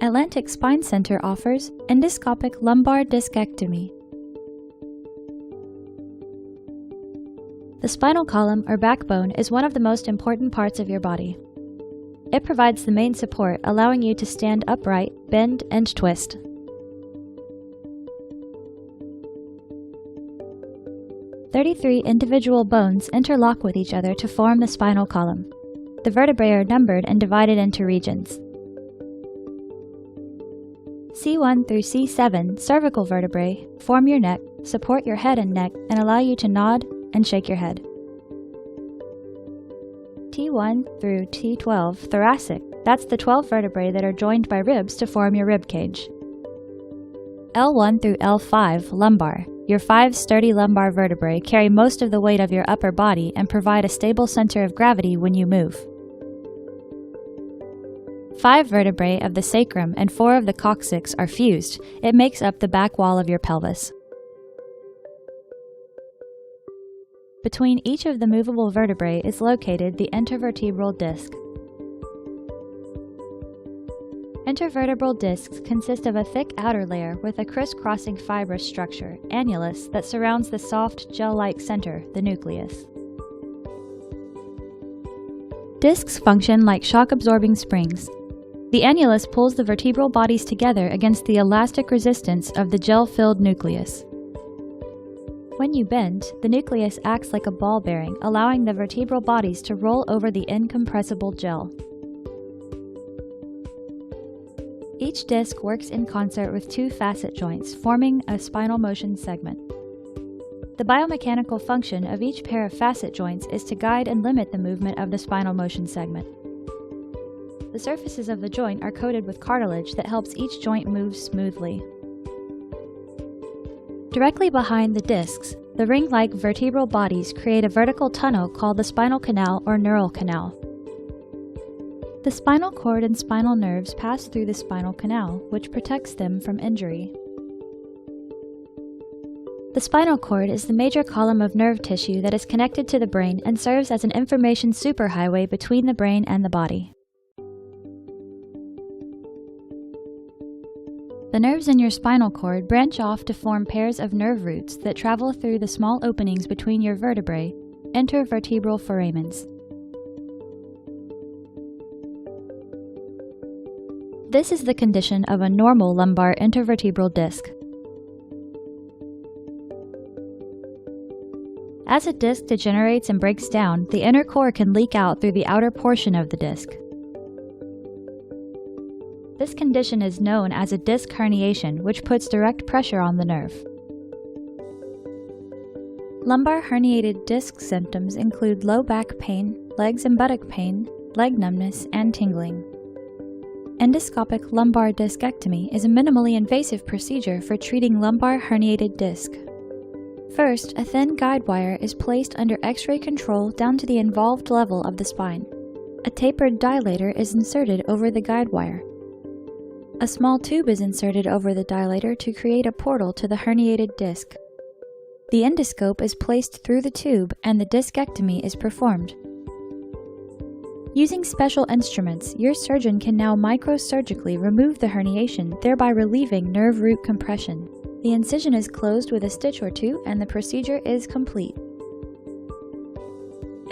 Atlantic Spine Center offers endoscopic lumbar discectomy. The spinal column or backbone is one of the most important parts of your body. It provides the main support, allowing you to stand upright, bend, and twist. "33 individual bones interlock with each other to form the spinal column. The vertebrae are numbered and divided into regions. C1 through C7 cervical vertebrae form your neck, support your head and neck, and allow you to nod and shake your head. T1 through T12 thoracic, that's the 12 vertebrae that are joined by ribs to form your rib cage. L1 through L5 lumbar, your 5 sturdy lumbar vertebrae carry most of the weight of your upper body and provide a stable center of gravity when you move. 5 vertebrae of the sacrum and 4 of the coccyx are fused. It makes up the back wall of your pelvis. Between each of the movable vertebrae is located the intervertebral disc. Intervertebral discs consist of a thick outer layer with a crisscrossing fibrous structure, annulus, that surrounds the soft, gel-like center, the nucleus. Discs function like shock-absorbing springs. The annulus pulls the vertebral bodies together against the elastic resistance of the gel-filled nucleus. When you bend, the nucleus acts like a ball bearing, allowing the vertebral bodies to roll over the incompressible gel. Each disc works in concert with 2 facet joints, forming a spinal motion segment. The biomechanical function of each pair of facet joints is to guide and limit the movement of the spinal motion segment. The surfaces of the joint are coated with cartilage that helps each joint move smoothly. Directly behind the discs, the ring-like vertebral bodies create a vertical tunnel called the spinal canal or neural canal. The spinal cord and spinal nerves pass through the spinal canal, which protects them from injury. The spinal cord is the major column of nerve tissue that is connected to the brain and serves as an information superhighway between the brain and the body. The nerves in your spinal cord branch off to form pairs of nerve roots that travel through the small openings between your vertebrae, intervertebral foramens. This is the condition of a normal lumbar intervertebral disc. As a disc degenerates and breaks down, the inner core can leak out through the outer portion of the disc. This condition is known as a disc herniation, which puts direct pressure on the nerve. Lumbar herniated disc symptoms include low back pain, legs and buttock pain, leg numbness, and tingling. Endoscopic lumbar discectomy is a minimally invasive procedure for treating lumbar herniated disc. First, a thin guide wire is placed under X-ray control down to the involved level of the spine. A tapered dilator is inserted over the guide wire. A small tube is inserted over the dilator to create a portal to the herniated disc. The endoscope is placed through the tube and the discectomy is performed. Using special instruments, your surgeon can now microsurgically remove the herniation, thereby relieving nerve root compression. The incision is closed with a stitch or 2 and the procedure is complete.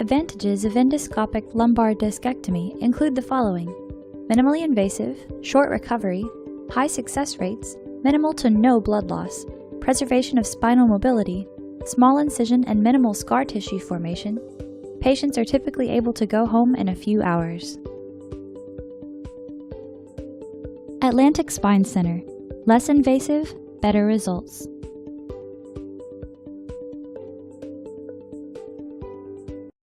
Advantages of endoscopic lumbar discectomy include the following: minimally invasive, short recovery, high success rates, minimal to no blood loss, preservation of spinal mobility, small incision and minimal scar tissue formation. Patients are typically able to go home in a few hours. Atlantic Spine Center. Less invasive, better results.